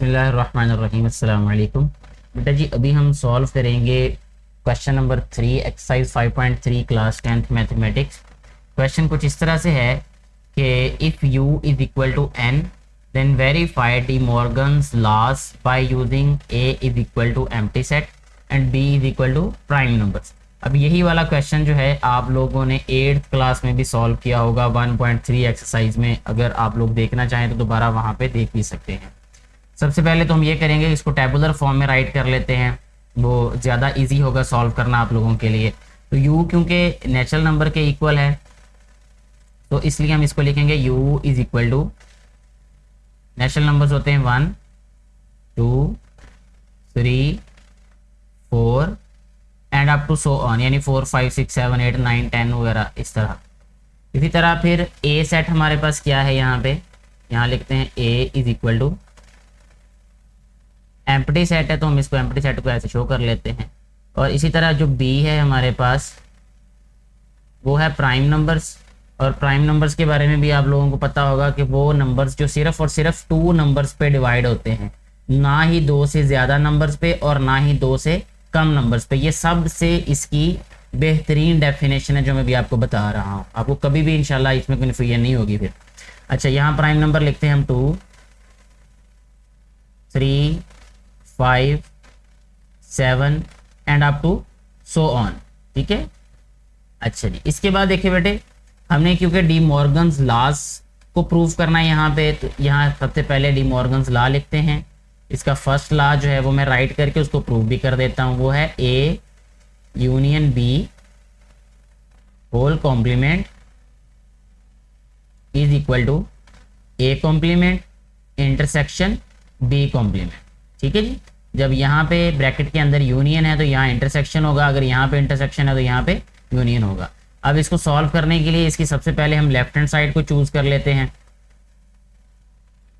बिस्मिल्लाहिर्रहमानिर्रहीम अस्सलाम वालेकुम। बेटा जी अभी हम सॉल्व करेंगे question number 3 exercise 5.3 class 10th mathematics. Question कुछ इस तरह से है कि if u is equal to n then verify De Morgan's laws by using a is equal to empty set and b is equal to prime numbers. अब यही वाला question जो है आप लोगों ने 8th क्लास में भी सॉल्व किया होगा 1.3 एक्सरसाइज में। अगर आप लोग देखना चाहें तो दोबारा वहाँ पे देख भी सकते हैं। सबसे पहले तो हम ये करेंगे, इसको टेबुलर फॉर्म में राइट कर लेते हैं, वो ज़्यादा इजी होगा सॉल्व करना आप लोगों के लिए। तो u क्योंकि नेचुरल नंबर के इक्वल है तो इसलिए हम इसको लिखेंगे u is equal to, natural numbers होते हैं 1 2 3 4 and up to so on, यानी 4 5 6 7 8 9 10 वगैरह इस तरह। इसी तरह फिर a सेट हमारे पास क्या है, यहाँ लिखते हैं a is equal to, empty set है तो हम इसको एम्प्टी सेट को ऐसे शो कर लेते हैं। और इसी तरह जो b है हमारे पास वो है प्राइम नंबर्स। और प्राइम नंबर्स के बारे में भी आप लोगों को पता होगा कि वो नंबर्स जो सिर्फ और सिर्फ 2 नंबर्स पे डिवाइड होते हैं, ना ही 2 से ज़्यादा नंबर्स पे और ना ही 2 से कम नंबर्स पे। ये सब से इसकी बेहतरीन डेफिनेशन है जो मैं भी आपको बता रहा हूँ, आपको कभी भी इंशाल्लाह इसमें कन्फ्यूजन नहीं होगी फिर। अच्छा, यहाँ प्राइम नंबर लिखते हैं हम 2 3 5 7 and up to so on, ठीक है। अच्छा जी, इसके बाद देखिए बेटे, हमने क्योंकि डी मॉर्गन्स लॉस को प्रूव करना है यहाँ पे, तो यहाँ सबसे पहले डी मॉर्गन्स लॉ लिखते हैं। इसका फर्स्ट लॉ जो है वो मैं राइट करके उसको प्रूव भी कर देता हूँ, वो है A union B whole complement is equal to A complement intersection B complement, ठीक है जी। जब यहाँ पे ब्रैकेट के अंदर यूनियन है तो यहाँ इंटरसेक्शन होगा, अगर यहाँ पे इंटरसेक्शन है तो यहाँ पे यूनियन होगा। अब इसको सॉल्व करने के लिए इसकी सबसे पहले हम लेफ्ट हैंड साइड को चूज कर लेते हैं।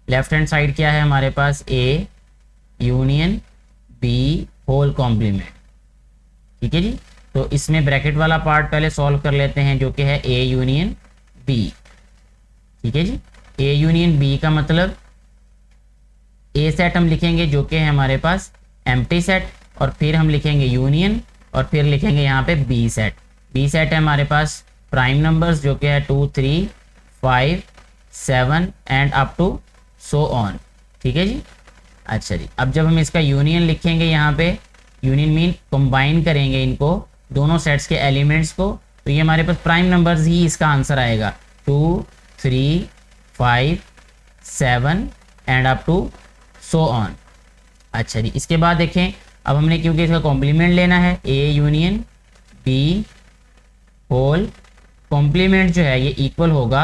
लेफ्ट हैंड साइड क्या है हमारे पास, A union B whole complement, ठीक है जी। तो इसमें ब्रैकेट वाला पार्ट पहले सॉल्व कर लेते हैं जो कि है A यूनियन B, ठीक है जी। A यूनियन B का मतलब A सेट हम लिखेंगे जो कि है हमारे पास एम्प्टी सेट, और फिर हम लिखेंगे यूनियन, और फिर लिखेंगे यहाँ पे B सेट। B सेट है हमारे पास प्राइम नंबर्स जो कि है 2 3 5 7 and up to so on, ठीक है जी। अच्छा जी, अब जब हम इसका यूनियन लिखेंगे यहाँ पे, यूनियन मीन कंबाइन करेंगे इनको दोनों सेट्स के एलिमेंट्स को, तो ये हमारे पास प्राइम नंबर्स ही इसका आंसर आएगा, 2 3 5 7 and up to so on. अच्छा जी, इसके बाद देखें, अब हमने क्योंकि इसका कॉम्प्लीमेंट लेना है, A union B whole complement जो है ये इक्वल होगा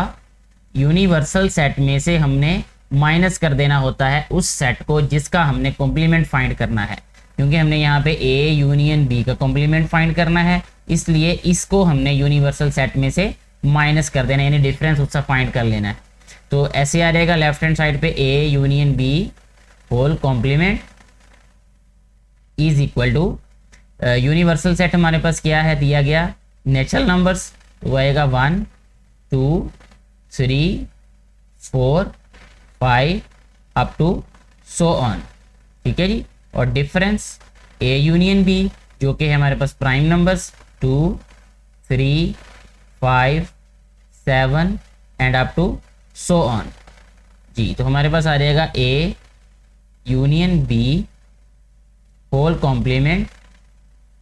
यूनिवर्सल सेट में से हमने माइनस कर देना होता है उस सेट को जिसका हमने कॉम्प्लीमेंट फाइंड करना है। क्योंकि हमने यहाँ पे A यूनियन B का कॉम्प्लीमेंट फाइंड करना है, इसलिए इसको हमने यूनिवर्सल सेट में से माइनस कर देना, यानी डिफरेंस उसका फाइंड कर लेना है। तो ऐसे आ जाएगा लेफ्ट हैंड साइड पे A union B whole complement is equal to, universal set हमारे पास क्या है दिया गया, नेचुरल नंबर्स, वो आएगा 1 2 3 4 5 अप टू सो ऑन, ठीक है जी। और डिफरेंस A यूनियन B जो कि है हमारे पास prime numbers 2 3 5 7 and up to so on जी। तो हमारे पास आ जाएगा A union B whole complement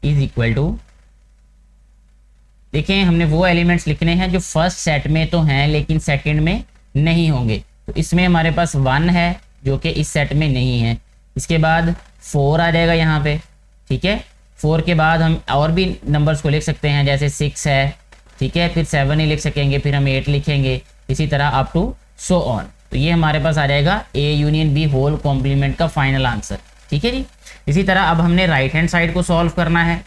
is equal to, देखें हमने वो एलिमेंट्स लिखने हैं जो फर्स्ट सेट में तो हैं लेकिन सेकंड में नहीं होंगे। तो इसमें हमारे पास 1 है जो कि इस सेट में नहीं है, इसके बाद 4 आ जाएगा यहाँ पे, ठीक है। 4 के बाद हम और भी नंबर्स को लिख सकते हैं, जैसे 6 है, ठीक है, फिर 7 ही लिख सकेंगे, फिर हम 8 लिखेंगे, इसी तरह अप टू सो ऑन। तो ये हमारे पास आ जाएगा A union B whole complement का फाइनल आंसर, ठीक है जी। इसी तरह अब हमने राइट हैंड साइड को सॉल्व करना है,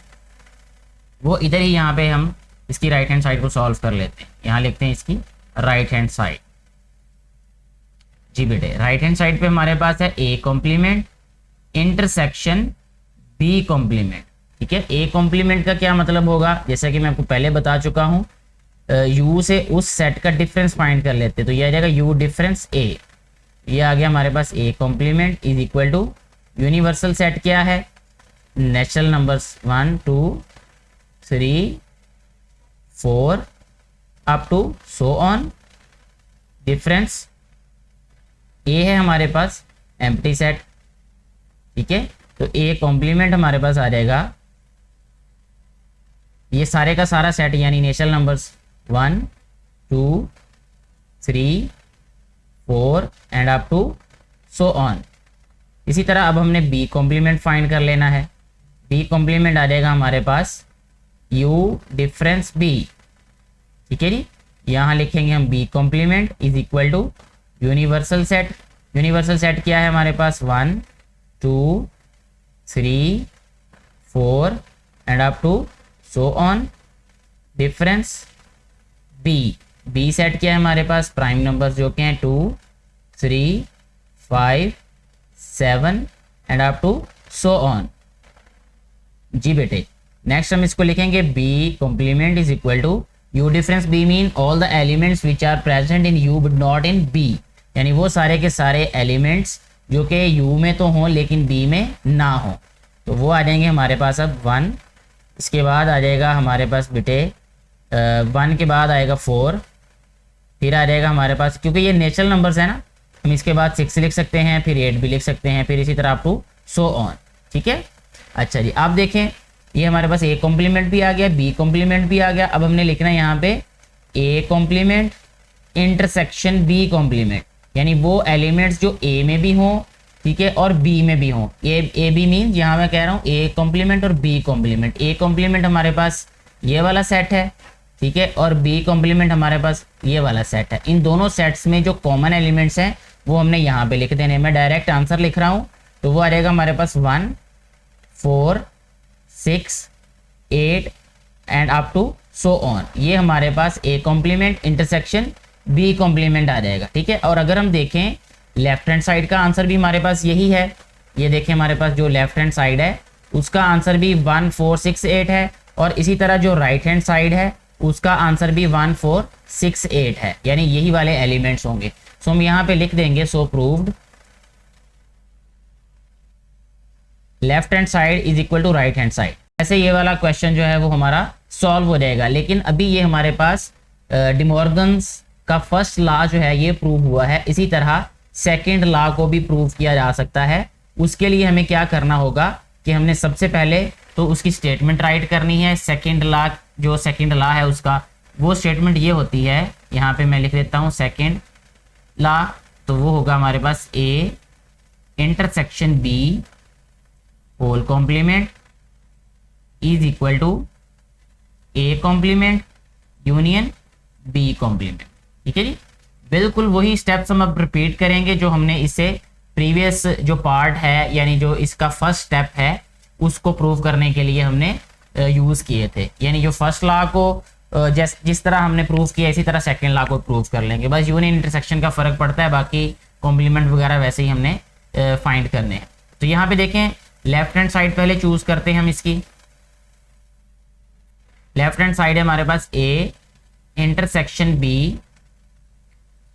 वो इधर ही यहाँ पे हम इसकी राइट हैंड साइड को सॉल्व कर लेते हैं। यहाँ लिखते हैं इसकी राइट हैंड साइड जी बेटे। राइट हैंड साइड पे हमारे पास है A complement intersection B complement, ठीक है। A कॉम्प्लीमेंट का क्या मतलब होगा, जैसा कि मैं आपको पहले बता चुका हूँ, U से उस सेट का डिफरेंस फाइंड कर लेते हैं, तो ये आ जाएगा U डिफरेंस A। ये आ गया हमारे पास A complement is equal to universal set क्या है, natural numbers 1 2 3 4 up to so on. Difference A है हमारे पास एम्प्टी सेट, ठीक है। तो ए कॉम्प्लीमेंट हमारे पास आ जाएगा ये सारे का सारा सेट यानी natural numbers 1 2 3 4 and up to so on. इसी तरह अब हमने बी कॉम्प्लीमेंट फाइंड कर लेना है। बी कॉम्प्लीमेंट आ जाएगा हमारे पास यू डिफरेंस बी, ठीक है जी। यहाँ लिखेंगे हम B complement is equal to universal set. Universal set क्या है हमारे पास 1 2 3 4 and up to so on. Difference B, B set क्या है हमारे पास प्राइम नंबर्स जो कि हैं 2 3 5 7 and up to so on. जी बेटे, नेक्स्ट हम इसको लिखेंगे B complement is equal to U difference B mean all the elements which are present in U but not in B, यानी वो सारे के सारे एलिमेंट्स जो कि यू में तो हों लेकिन बी में ना हो। तो वो आ जाएंगे हमारे पास अब 1, इसके बाद आ जाएगा हमारे पास बेटे 1 के बाद आएगा 4, फिर आ जाएगा हमारे पास, क्योंकि ये नेचुरल नंबर्स है ना, हम इसके बाद 6 लिख सकते हैं, फिर 8 भी लिख सकते हैं, फिर इसी तरह अप टू सो ऑन, ठीक है। अच्छा जी, आप देखें ये हमारे पास ए कॉम्प्लीमेंट भी आ गया, बी कॉम्प्लीमेंट भी आ गया। अब हमने लिखना है यहाँ पे A complement intersection B complement, यानी वो एलिमेंट्स जो ए में भी हों, ठीक है, और बी में भी हों। ए बी मीन यहाँ मैं कह रहा हूँ ए कॉम्प्लीमेंट और बी कॉम्प्लीमेंट। ए कॉम्प्लीमेंट हमारे पास ये वाला सेट है, ठीक है, और बी कॉम्प्लीमेंट हमारे पास ये वाला सेट है। इन दोनों सेट्स में जो कॉमन एलिमेंट्स हैं वो हमने यहाँ पे लिख देने। मैं डायरेक्ट आंसर लिख रहा हूँ, तो वो आ जाएगा हमारे पास 1 4 6 8 and up to so on. ये हमारे पास A complement intersection B complement आ जाएगा, ठीक है। और अगर हम देखें लेफ्ट हैंड साइड का आंसर भी हमारे पास यही है। ये देखें हमारे पास जो लेफ्ट हैंड साइड है उसका आंसर भी 1 4 6 8 है, और इसी तरह जो राइट हैंड साइड है उसका आंसर भी 1 4 6 8 है, यानी यही वाले एलिमेंट्स होंगे। सो हम यहाँ पे लिख देंगे so proved left hand side is equal to right hand side. ऐसे ये वाला क्वेश्चन जो है वो हमारा सॉल्व हो जाएगा। लेकिन अभी ये हमारे पास डिमॉर्गन्स का फर्स्ट लॉ जो है ये प्रूव हुआ है, इसी तरह सेकंड लॉ को भी प्रूव किया जा सकता है। उसके लिए हमें क्या करना होगा कि हमने सबसे पहले तो उसकी स्टेटमेंट राइट करनी है। सेकंड लॉ, जो सेकंड लॉ है उसका वो स्टेटमेंट ये होती है, यहाँ पे मैं लिख देता हूँ सेकंड लॉ, तो वो होगा हमारे पास A intersection B whole complement is equal to A complement union B complement, ठीक है जी। बिल्कुल वही स्टेप्स हम अब रिपीट करेंगे जो हमने इससे प्रीवियस जो पार्ट है, यानी जो इसका फर्स्ट स्टेप है उसको प्रूव करने के लिए हमने यूज़ किए थे। यानी जो फर्स्ट लॉ को जिस तरह हमने प्रूव किया इसी तरह सेकंड लॉ को प्रूव कर लेंगे। बस यूनियन इंटरसेक्शन का फ़र्क पड़ता है, बाकी कॉम्प्लीमेंट वगैरह वैसे ही हमने फाइंड करने हैं। तो यहाँ पे देखें लेफ्ट हैंड साइड पहले चूज करते हैं हम इसकी। लेफ्ट हैंड साइड है हमारे पास ए इंटरसेक्शन बी,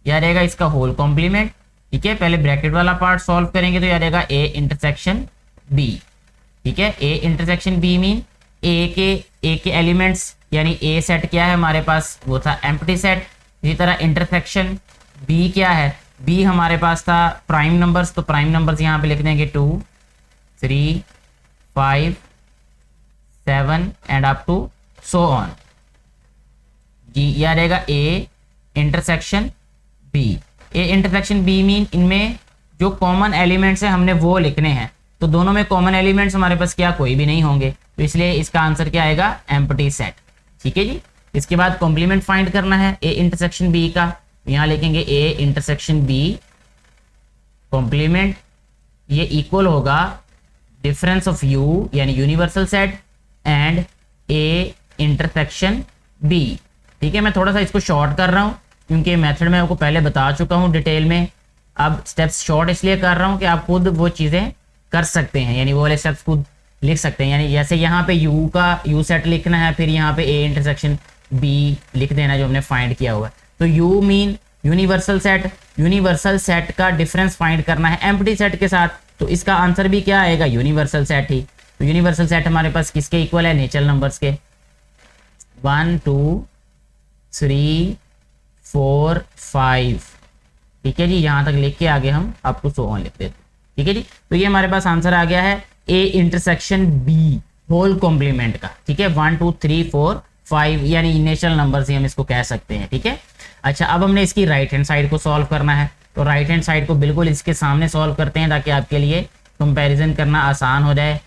यह रहेगा इसका होल कॉम्प्लीमेंट, ठीक है। पहले ब्रैकेट वाला पार्ट सॉल्व करेंगे तो यह रहेगा ए इंटरसेक्शन बी, ठीक है। ए इंटरसेक्शन बी मीन ए के एलिमेंट्स, यानी ए सेट क्या है हमारे पास वो था एम्प्टी सेट। इसी तरह इंटरसेक्शन बी क्या है, बी हमारे पास था प्राइम नंबर्स, तो प्राइम नंबर्स यहाँ पे लिख देंगे 2 3 5 7 and up to so on. जी यह रहेगा A intersection B. A intersection B mean इनमें जो कॉमन एलिमेंट्स हैं हमने वो लिखने हैं, तो दोनों में कॉमन एलिमेंट्स हमारे पास क्या कोई भी नहीं होंगे, तो इसलिए इसका आंसर क्या आएगा एम्प्टी सेट, ठीक है जी। इसके बाद कॉम्प्लीमेंट फाइंड करना है ए इंटरसेक्शन बी का, यहाँ लिखेंगे ए इंटरसेक्शन बी कॉम्प्लीमेंट, ये इक्वल होगा डिफरेंस ऑफ यू यानी universal set and A intersection B, ठीक है। मैं थोड़ा सा इसको शॉर्ट कर रहा हूँ क्योंकि मेथड में आपको पहले बता चुका हूँ डिटेल में। अब स्टेप्स शॉर्ट इसलिए कर रहा हूँ कि आप खुद वो चीज़ें कर सकते हैं, यानी वो वाले स्टेप्स खुद लिख सकते हैं। यानी जैसे यहाँ पे यू का यू सेट लिखना है, फिर यहाँ पे ए इंटरसेक्शन बी लिख देना जो हमने फाइंड किया हुआ है। तो यू मीन यूनिवर्सल सेट का डिफरेंस फाइंड करना है एम्प्टी सेट के साथ, तो इसका आंसर भी क्या आएगा, यूनिवर्सल सेट ही। तो यूनिवर्सल सेट हमारे पास किसके इक्वल है, नेचुरल नंबर्स के। 1 2 3 4 5, ठीक है जी, यहां तक लिख के आगे हम आपको सो ऑन लिख देते, ठीक है जी। तो ये हमारे पास आंसर आ गया है A intersection B whole complement का, ठीक है। 1 2 3 4 5 यानी नेचुरल नंबर्स ही हम इसको कह सकते हैं, ठीक है। अच्छा, अब हमने इसकी राइट हैंड साइड को सॉल्व करना है, तो राइट हैंड साइड को बिल्कुल इसके सामने सॉल्व करते हैं ताकि आपके लिए कंपैरिजन करना आसान हो जाए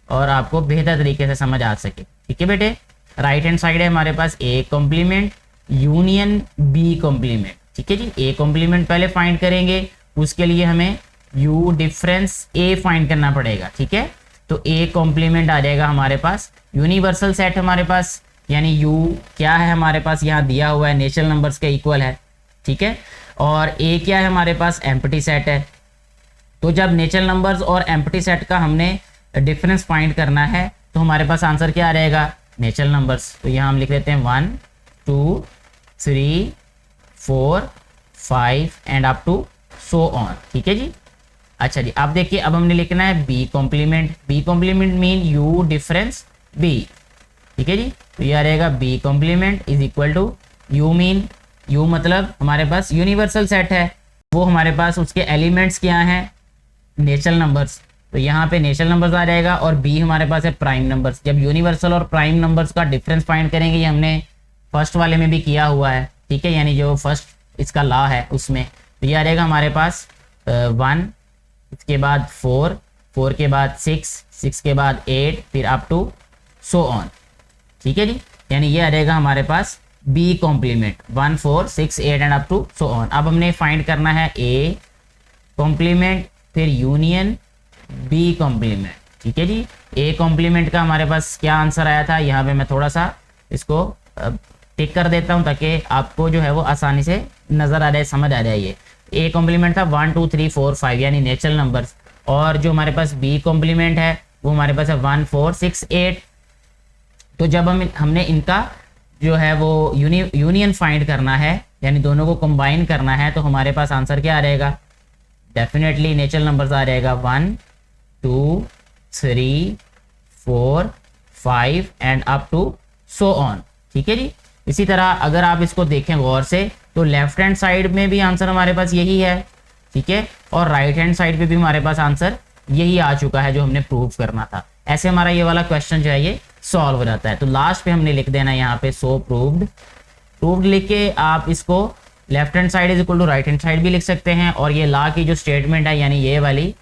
और आपको बेहतर तरीके से समझ आ सके, ठीक है बेटे। राइट हैंड साइड है हमारे पास A complement union B complement, ठीक है जी। ए कॉम्प्लीमेंट पहले फाइंड करेंगे, उसके लिए हमें यू डिफरेंस ए फाइंड करना पड़ेगा, ठीक है। तो ए कॉम्प्लीमेंट आ जाएगा हमारे पास, यूनिवर्सल सेट हमारे पास यानी यू क्या है हमारे पास यहाँ दिया हुआ है, नेचुरल नंबर्स के इक्वल है, ठीक है। और ए क्या है हमारे पास, एम्प्टी सेट है। तो जब नेचुरल नंबर्स और एम्प्टी सेट का हमने डिफरेंस फाइंड करना है तो हमारे पास आंसर क्या आ रहेगा, नेचुरल नंबर्स। तो यहाँ हम लिख लेते हैं 1 2 3 4 5 and up to so on, ठीक है जी। अच्छा जी, अब देखिए अब हमने लिखना है B complement. B complement mean U difference B, ठीक है जी। तो ये आ रहेगा B complement is equal to U mean, U मतलब हमारे पास यूनिवर्सल सेट है, वो हमारे पास उसके एलिमेंट्स क्या हैं, नेचुरल नंबर्स। तो यहाँ पे नेचुरल नंबर्स आ जाएगा और बी हमारे पास है प्राइम नंबर्स। जब यूनिवर्सल और प्राइम नंबर्स का डिफरेंस फाइंड करेंगे, ये हमने फर्स्ट वाले में भी किया हुआ है, ठीक है, यानी जो फर्स्ट इसका लॉ है उसमें। तो ये आ जाएगा हमारे पास 1, इसके बाद 4, 4 के बाद 6, 6 के बाद 8, फिर अप टू सो ऑन, ठीक है जी। यानी ये आ जाएगा हमारे पास B complement 1 4 6 8 and up to so on. अब हमने फाइंड करना है ए कॉम्प्लीमेंट फिर यूनियन बी कॉम्प्लीमेंट, ठीक है जी। ए कॉम्प्लीमेंट का हमारे पास क्या आंसर आया था, यहाँ पे मैं थोड़ा सा इसको टिक कर देता हूँ ताकि आपको जो है वो आसानी से नज़र आ जाए, समझ आ जाए। ये ए कॉम्प्लीमेंट था 1 2 3 4 5 यानी नेचुरल नंबर्स, और जो हमारे पास बी कॉम्प्लीमेंट है वो हमारे पास है 1 4 6 8। तो जब हमने इनका जो है वो यूनियन फाइंड करना है यानी दोनों को कंबाइन करना है, तो हमारे पास आंसर क्या आ रहेगा, डेफिनेटली नेचुरल नंबर्स आ जाएगा 1 2 3 4 5 and up to so on, ठीक है जी। इसी तरह अगर आप इसको देखें गौर से तो लेफ्ट हैंड साइड में भी आंसर हमारे पास यही है, ठीक है, और राइट हैंड साइड पे भी हमारे पास आंसर यही आ चुका है जो हमने प्रूव करना था। ऐसे हमारा ये वाला क्वेश्चन जो है ये सॉल्व हो जाता है। तो लास्ट पे हमने लिख देना यहाँ पे सो प्रूव्ड लिख के आप इसको left hand side is equal to right hand side भी लिख सकते हैं, और ये लॉ की जो स्टेटमेंट है यानी ये वाली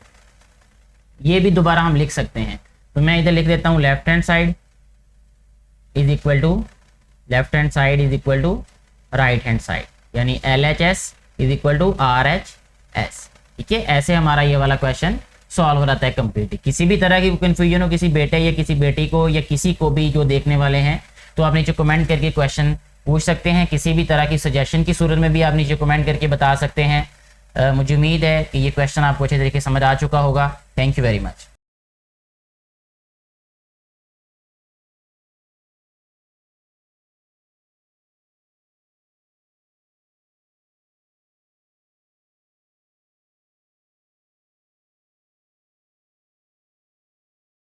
ये भी दोबारा हम लिख सकते हैं। तो मैं इधर लिख देता हूँ left hand side is equal to right hand side यानी LHS is equal to RHS, ठीक है। ऐसे हमारा ये वाला क्वेश्चन सॉल्व हो जाता है कंप्लीटली। किसी भी तरह की कंफ्यूजन हो किसी बेटे या किसी बेटी को या किसी को भी जो देखने वाले हैं, तो आप नीचे कमेंट करके क्वेश्चन पूछ सकते हैं। किसी भी तरह की सजेशन की सूरत में भी आप नीचे कमेंट करके बता सकते हैं। मुझे उम्मीद है कि ये क्वेश्चन आपको अच्छे तरीके से समझ आ चुका होगा। Thank you very much.